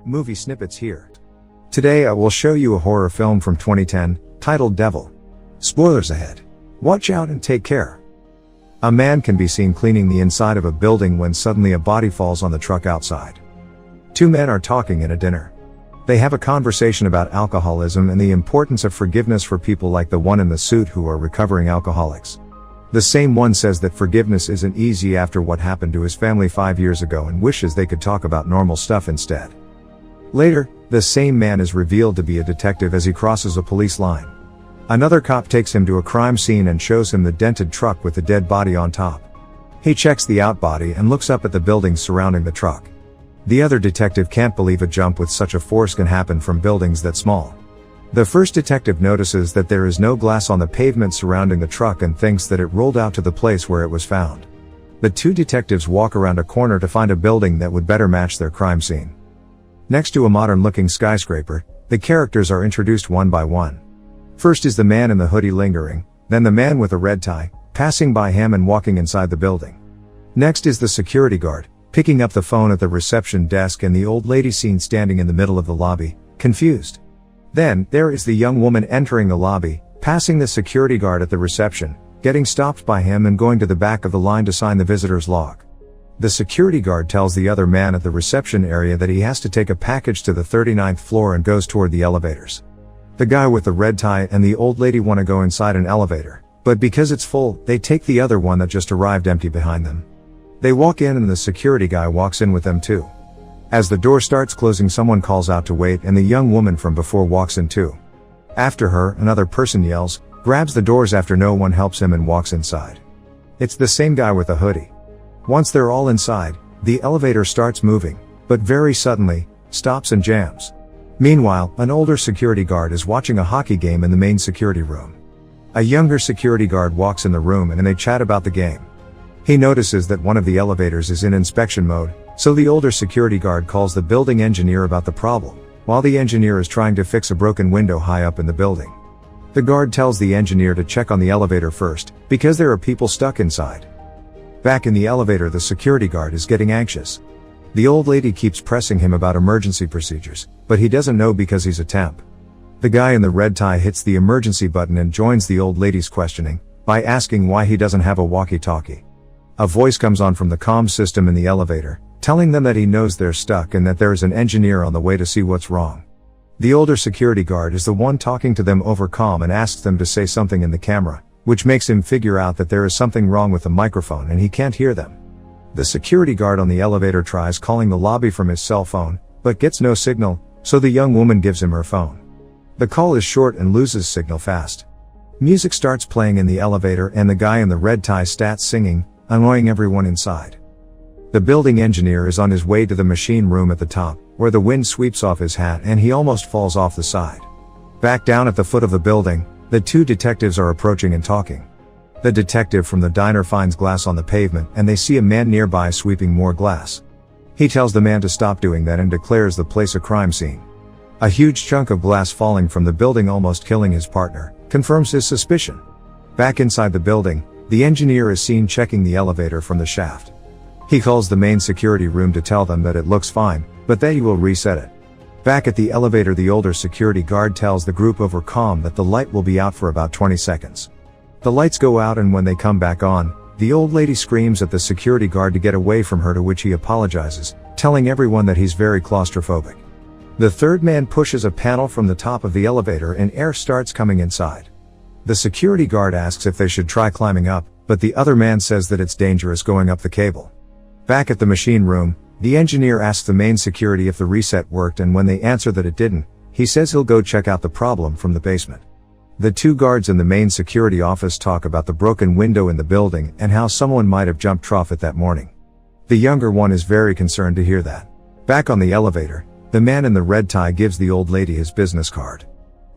Movie snippets here. Today I will show you a horror film from 2010, titled Devil. Spoilers ahead. Watch out and take care. A man can be seen cleaning the inside of a building when suddenly a body falls on the truck outside. Two men are talking at a dinner. They have a conversation about alcoholism and the importance of forgiveness for people like the one in the suit who are recovering alcoholics. The same one says that forgiveness isn't easy after what happened to his family 5 years ago and wishes they could talk about normal stuff instead. Later, the same man is revealed to be a detective as he crosses a police line. Another cop takes him to a crime scene and shows him the dented truck with the dead body on top. He checks the out body and looks up at the buildings surrounding the truck. The other detective can't believe a jump with such a force can happen from buildings that small. The first detective notices that there is no glass on the pavement surrounding the truck and thinks that it rolled out to the place where it was found. The two detectives walk around a corner to find a building that would better match their crime scene. Next to a modern-looking skyscraper, the characters are introduced one by one. First is the man in the hoodie lingering, then the man with a red tie, passing by him and walking inside the building. Next is the security guard, picking up the phone at the reception desk, and the old lady seen standing in the middle of the lobby, confused. Then, there is the young woman entering the lobby, passing the security guard at the reception, getting stopped by him and going to the back of the line to sign the visitor's log. The security guard tells the other man at the reception area that he has to take a package to the 39th floor and goes toward the elevators. The guy with the red tie and the old lady want to go inside an elevator, but because it's full, they take the other one that just arrived empty behind them. They walk in and the security guy walks in with them too. As the door starts closing, someone calls out to wait and the young woman from before walks in too. After her, another person yells, grabs the doors after no one helps him and walks inside. It's the same guy with the hoodie. Once they're all inside, the elevator starts moving, but very suddenly, stops and jams. Meanwhile, an older security guard is watching a hockey game in the main security room. A younger security guard walks in the room and they chat about the game. He notices that one of the elevators is in inspection mode, so the older security guard calls the building engineer about the problem, while the engineer is trying to fix a broken window high up in the building. The guard tells the engineer to check on the elevator first, because there are people stuck inside. Back in the elevator, the security guard is getting anxious. The old lady keeps pressing him about emergency procedures, but he doesn't know because he's a temp. The guy in the red tie hits the emergency button and joins the old lady's questioning, by asking why he doesn't have a walkie-talkie. A voice comes on from the comm system in the elevator, telling them that he knows they're stuck and that there is an engineer on the way to see what's wrong. The older security guard is the one talking to them over comm and asks them to say something in the camera, which makes him figure out that there is something wrong with the microphone and he can't hear them. The security guard on the elevator tries calling the lobby from his cell phone, but gets no signal, so the young woman gives him her phone. The call is short and loses signal fast. Music starts playing in the elevator and the guy in the red tie starts singing, annoying everyone inside. The building engineer is on his way to the machine room at the top, where the wind sweeps off his hat and he almost falls off the side. Back down at the foot of the building, the two detectives are approaching and talking. The detective from the diner finds glass on the pavement and they see a man nearby sweeping more glass. He tells the man to stop doing that and declares the place a crime scene. A huge chunk of glass falling from the building, almost killing his partner, confirms his suspicion. Back inside the building, the engineer is seen checking the elevator from the shaft. He calls the main security room to tell them that it looks fine, but that he will reset it. Back at the elevator, the older security guard tells the group over comm that the light will be out for about 20 seconds. The lights go out and when they come back on, the old lady screams at the security guard to get away from her, to which he apologizes, telling everyone that he's very claustrophobic. The third man pushes a panel from the top of the elevator and air starts coming inside. The security guard asks if they should try climbing up, but the other man says that it's dangerous going up the cable. Back at the machine room, the engineer asks the main security if the reset worked, and when they answer that it didn't, he says he'll go check out the problem from the basement. The two guards in the main security office talk about the broken window in the building and how someone might have jumped off it that morning. The younger one is very concerned to hear that. Back on the elevator, the man in the red tie gives the old lady his business card.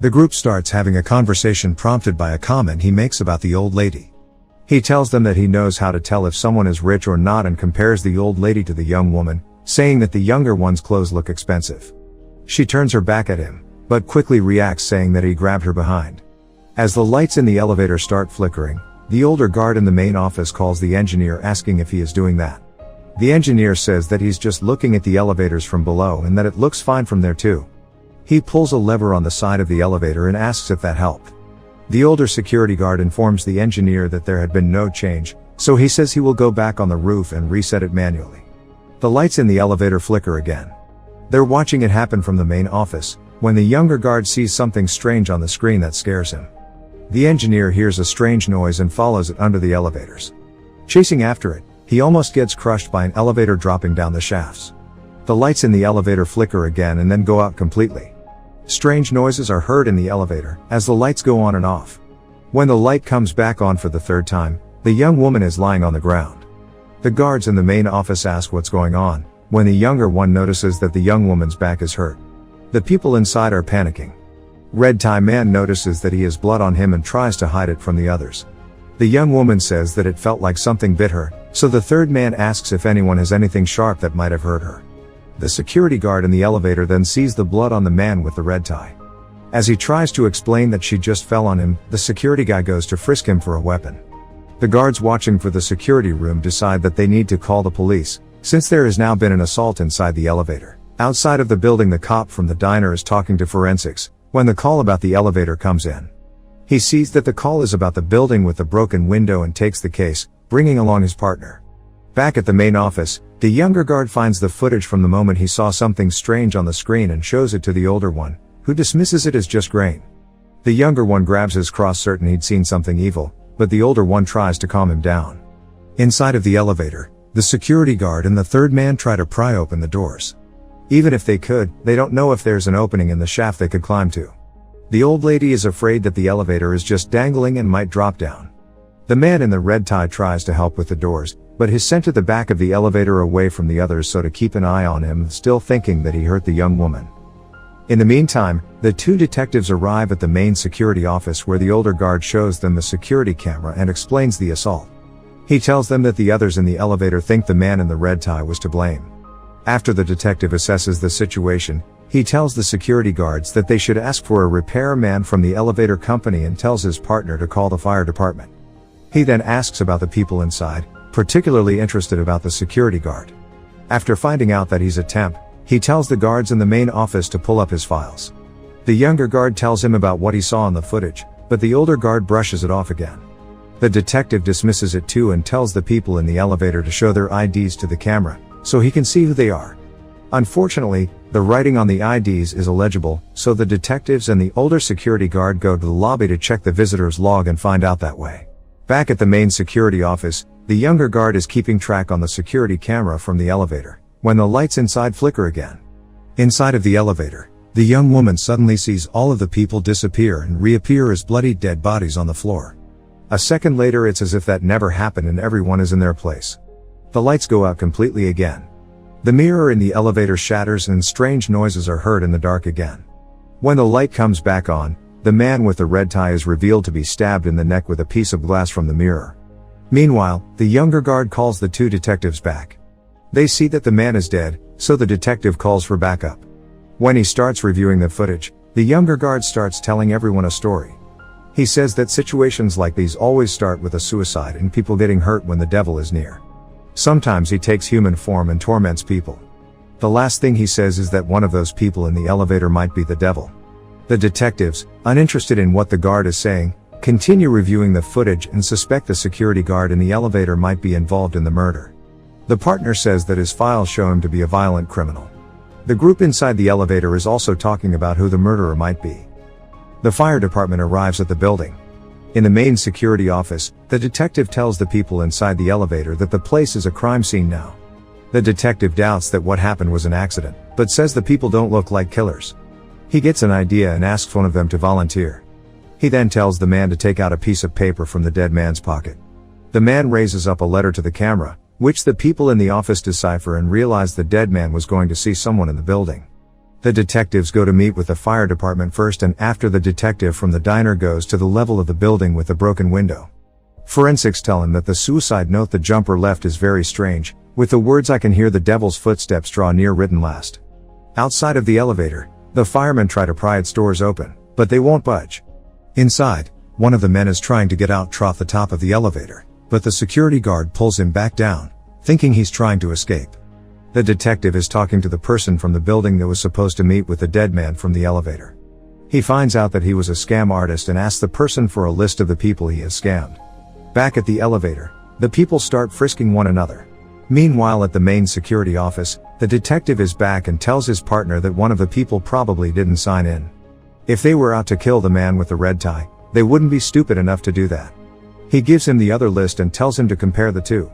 The group starts having a conversation prompted by a comment he makes about the old lady. He tells them that he knows how to tell if someone is rich or not and compares the old lady to the young woman, saying that the younger one's clothes look expensive. She turns her back at him, but quickly reacts, saying that he grabbed her behind. As the lights in the elevator start flickering, the older guard in the main office calls the engineer asking if he is doing that. The engineer says that he's just looking at the elevators from below and that it looks fine from there too. He pulls a lever on the side of the elevator and asks if that helped. The older security guard informs the engineer that there had been no change, so he says he will go back on the roof and reset it manually. The lights in the elevator flicker again. They're watching it happen from the main office, when the younger guard sees something strange on the screen that scares him. The engineer hears a strange noise and follows it under the elevators. Chasing after it, he almost gets crushed by an elevator dropping down the shafts. The lights in the elevator flicker again and then go out completely. Strange noises are heard in the elevator, as the lights go on and off. When the light comes back on for the third time, the young woman is lying on the ground. The guards in the main office ask what's going on, when the younger one notices that the young woman's back is hurt. The people inside are panicking. Red tie man notices that he has blood on him and tries to hide it from the others. The young woman says that it felt like something bit her, so the third man asks if anyone has anything sharp that might have hurt her. The security guard in the elevator then sees the blood on the man with the red tie. As he tries to explain that she just fell on him, the security guy goes to frisk him for a weapon. The guards watching for the security room decide that they need to call the police, since there has now been an assault inside the elevator. Outside of the building, the cop from the diner is talking to forensics, when the call about the elevator comes in. He sees that the call is about the building with the broken window and takes the case, bringing along his partner. Back at the main office, the younger guard finds the footage from the moment he saw something strange on the screen and shows it to the older one, who dismisses it as just grain. The younger one grabs his cross, certain he'd seen something evil, but the older one tries to calm him down. Inside of the elevator, the security guard and the third man try to pry open the doors. Even if they could, they don't know if there's an opening in the shaft they could climb to. The old lady is afraid that the elevator is just dangling and might drop down. The man in the red tie tries to help with the doors, but is sent to the back of the elevator away from the others so to keep an eye on him, still thinking that he hurt the young woman. In the meantime, the two detectives arrive at the main security office where the older guard shows them the security camera and explains the assault. He tells them that the others in the elevator think the man in the red tie was to blame. After the detective assesses the situation, he tells the security guards that they should ask for a repairman from the elevator company and tells his partner to call the fire department. He then asks about the people inside, particularly interested about the security guard. After finding out that he's a temp, he tells the guards in the main office to pull up his files. The younger guard tells him about what he saw in the footage, but the older guard brushes it off again. The detective dismisses it too and tells the people in the elevator to show their IDs to the camera, so he can see who they are. Unfortunately, the writing on the IDs is illegible, so the detectives and the older security guard go to the lobby to check the visitor's log and find out that way. Back at the main security office, the younger guard is keeping track on the security camera from the elevator, when the lights inside flicker again. Inside of the elevator, the young woman suddenly sees all of the people disappear and reappear as bloody dead bodies on the floor. A second later, it's as if that never happened and everyone is in their place. The lights go out completely again. The mirror in the elevator shatters and strange noises are heard in the dark again. When the light comes back on, the man with the red tie is revealed to be stabbed in the neck with a piece of glass from the mirror. Meanwhile, the younger guard calls the two detectives back. They see that the man is dead, so the detective calls for backup. When he starts reviewing the footage, the younger guard starts telling everyone a story. He says that situations like these always start with a suicide and people getting hurt when the devil is near. Sometimes he takes human form and torments people. The last thing he says is that one of those people in the elevator might be the devil. The detectives, uninterested in what the guard is saying, continue reviewing the footage and suspect the security guard in the elevator might be involved in the murder. The partner says that his files show him to be a violent criminal. The group inside the elevator is also talking about who the murderer might be. The fire department arrives at the building. In the main security office, the detective tells the people inside the elevator that the place is a crime scene now. The detective doubts that what happened was an accident, but says the people don't look like killers. He gets an idea and asks one of them to volunteer. He then tells the man to take out a piece of paper from the dead man's pocket. The man raises up a letter to the camera, which the people in the office decipher and realize the dead man was going to see someone in the building. The detectives go to meet with the fire department first, and after the detective from the diner goes to the level of the building with the broken window. Forensics tell him that the suicide note the jumper left is very strange, with the words "I can hear the devil's footsteps draw near" written last. Outside of the elevator, the firemen try to pry its doors open, but they won't budge. Inside, one of the men is trying to get out off the top of the elevator, but the security guard pulls him back down, thinking he's trying to escape. The detective is talking to the person from the building that was supposed to meet with the dead man from the elevator. He finds out that he was a scam artist and asks the person for a list of the people he has scammed. Back at the elevator, the people start frisking one another. Meanwhile, at the main security office, the detective is back and tells his partner that one of the people probably didn't sign in. If they were out to kill the man with the red tie, they wouldn't be stupid enough to do that. He gives him the other list and tells him to compare the two.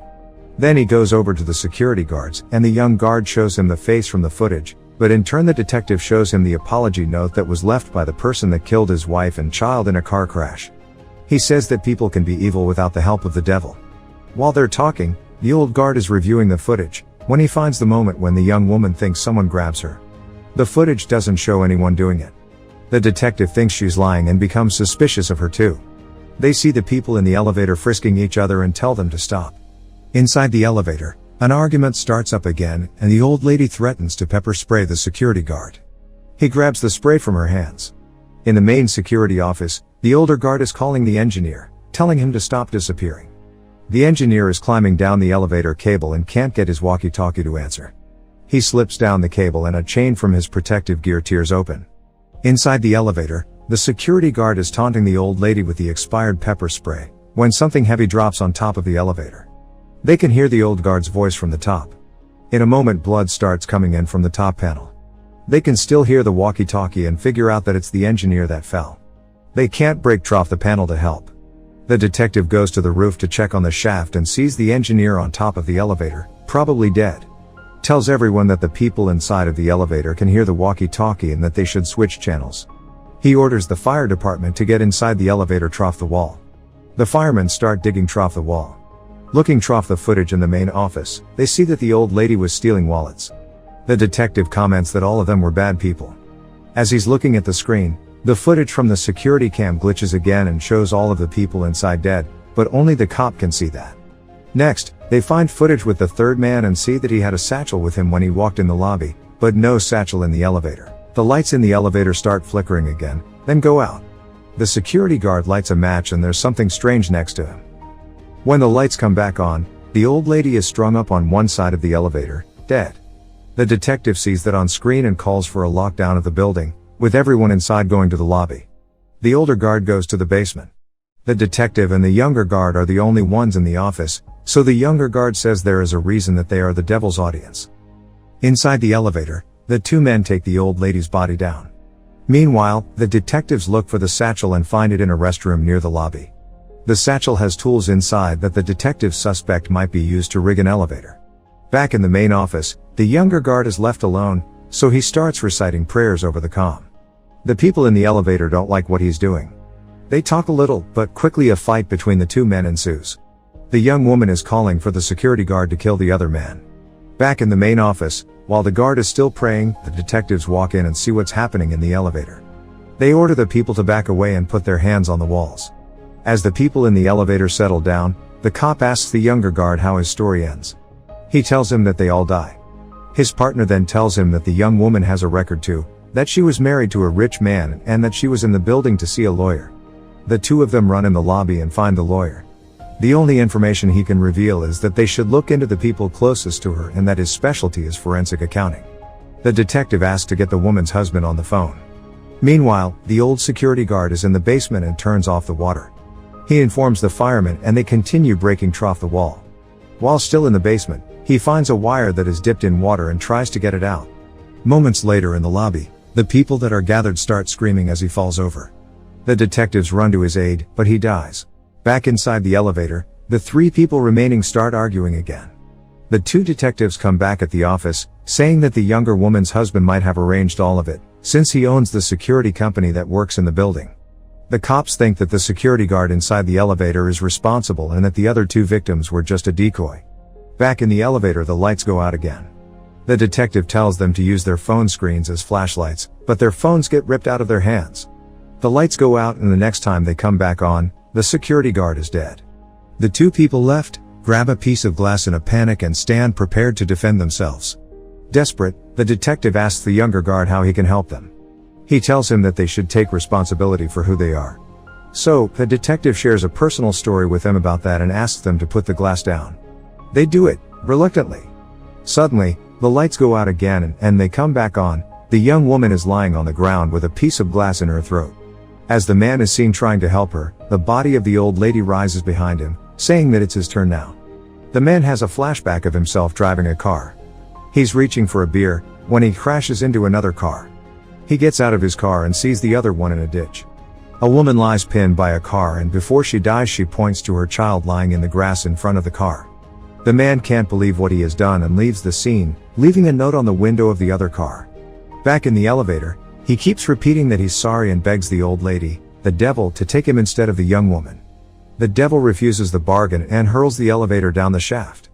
Then he goes over to the security guards, and the young guard shows him the face from the footage, but in turn the detective shows him the apology note that was left by the person that killed his wife and child in a car crash. He says that people can be evil without the help of the devil. While they're talking, the old guard is reviewing the footage, when he finds the moment when the young woman thinks someone grabs her. The footage doesn't show anyone doing it. The detective thinks she's lying and becomes suspicious of her too. They see the people in the elevator frisking each other and tell them to stop. Inside the elevator, an argument starts up again, and the old lady threatens to pepper spray the security guard. He grabs the spray from her hands. In the main security office, the older guard is calling the engineer, telling him to stop disappearing. The engineer is climbing down the elevator cable and can't get his walkie-talkie to answer. He slips down the cable and a chain from his protective gear tears open. Inside the elevator, the security guard is taunting the old lady with the expired pepper spray, when something heavy drops on top of the elevator. They can hear the old guard's voice from the top. In a moment, blood starts coming in from the top panel. They can still hear the walkie-talkie and figure out that it's the engineer that fell. They can't break off the panel to help. The detective goes to the roof to check on the shaft and sees the engineer on top of the elevator, probably dead. Tells everyone that the people inside of the elevator can hear the walkie-talkie and that they should switch channels. He orders the fire department to get inside the elevator, trough the wall. The firemen start digging trough the wall. Looking trough the footage in the main office, they see that the old lady was stealing wallets. The detective comments that all of them were bad people. As he's looking at the screen, the footage from the security cam glitches again and shows all of the people inside dead, but only the cop can see that. Next, they find footage with the third man and see that he had a satchel with him when he walked in the lobby, but no satchel in the elevator. The lights in the elevator start flickering again, then go out. The security guard lights a match and there's something strange next to him. When the lights come back on, the old lady is strung up on one side of the elevator, dead. The detective sees that on screen and calls for a lockdown of the building, with everyone inside going to the lobby. The older guard goes to the basement. The detective and the younger guard are the only ones in the office, so the younger guard says there is a reason that they are the devil's audience. Inside the elevator, the two men take the old lady's body down. Meanwhile, the detectives look for the satchel and find it in a restroom near the lobby. The satchel has tools inside that the detective suspect might be used to rig an elevator. Back in the main office, the younger guard is left alone, so he starts reciting prayers over the comm. The people in the elevator don't like what he's doing. They talk a little, but quickly a fight between the two men ensues. The young woman is calling for the security guard to kill the other man. Back in the main office, while the guard is still praying, the detectives walk in and see what's happening in the elevator. They order the people to back away and put their hands on the walls. As the people in the elevator settle down, the cop asks the younger guard how his story ends. He tells him that they all die. His partner then tells him that the young woman has a record too, that she was married to a rich man and that she was in the building to see a lawyer. The two of them run in the lobby and find the lawyer. The only information he can reveal is that they should look into the people closest to her and that his specialty is forensic accounting. The detective asks to get the woman's husband on the phone. Meanwhile, the old security guard is in the basement and turns off the water. He informs the firemen and they continue breaking trough the wall. While still in the basement, he finds a wire that is dipped in water and tries to get it out. Moments later in the lobby, the people that are gathered start screaming as he falls over. The detectives run to his aid, but he dies. Back inside the elevator, the three people remaining start arguing again. The two detectives come back at the office, saying that the younger woman's husband might have arranged all of it, since he owns the security company that works in the building. The cops think that the security guard inside the elevator is responsible and that the other two victims were just a decoy. Back in the elevator, the lights go out again. The detective tells them to use their phone screens as flashlights, but their phones get ripped out of their hands. The lights go out and the next time they come back on, the security guard is dead. The two people left grab a piece of glass in a panic and stand prepared to defend themselves. Desperate, the detective asks the younger guard how he can help them. He tells him that they should take responsibility for who they are. So, the detective shares a personal story with them about that and asks them to put the glass down. They do it, reluctantly. Suddenly, the lights go out again and they come back on. The young woman is lying on the ground with a piece of glass in her throat. As the man is seen trying to help her, the body of the old lady rises behind him, saying that it's his turn now. The man has a flashback of himself driving a car. He's reaching for a beer, when he crashes into another car. He gets out of his car and sees the other one in a ditch. A woman lies pinned by a car, and before she dies she points to her child lying in the grass in front of the car. The man can't believe what he has done and leaves the scene, leaving a note on the window of the other car. Back in the elevator, he keeps repeating that he's sorry and begs the old lady, the devil, to take him instead of the young woman. The devil refuses the bargain and hurls the elevator down the shaft.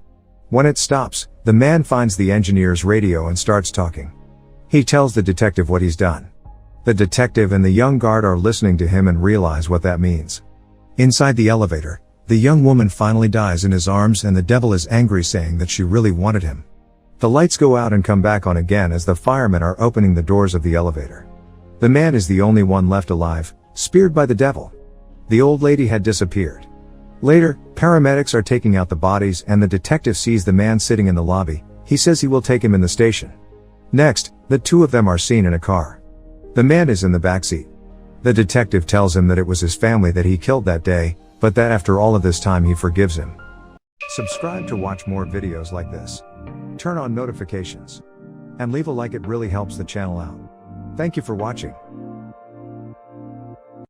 When it stops, the man finds the engineer's radio and starts talking. He tells the detective what he's done. The detective and the young guard are listening to him and realize what that means. Inside the elevator, the young woman finally dies in his arms and the devil is angry, saying that she really wanted him. The lights go out and come back on again as the firemen are opening the doors of the elevator. The man is the only one left alive, speared by the devil. The old lady had disappeared. Later, paramedics are taking out the bodies and the detective sees the man sitting in the lobby. He says he will take him in the station. Next, the two of them are seen in a car. The man is in the back seat. The detective tells him that it was his family that he killed that day, but that after all of this time he forgives him. Subscribe to watch more videos like this. Turn on notifications. And leave a like, it really helps the channel out. Thank you for watching.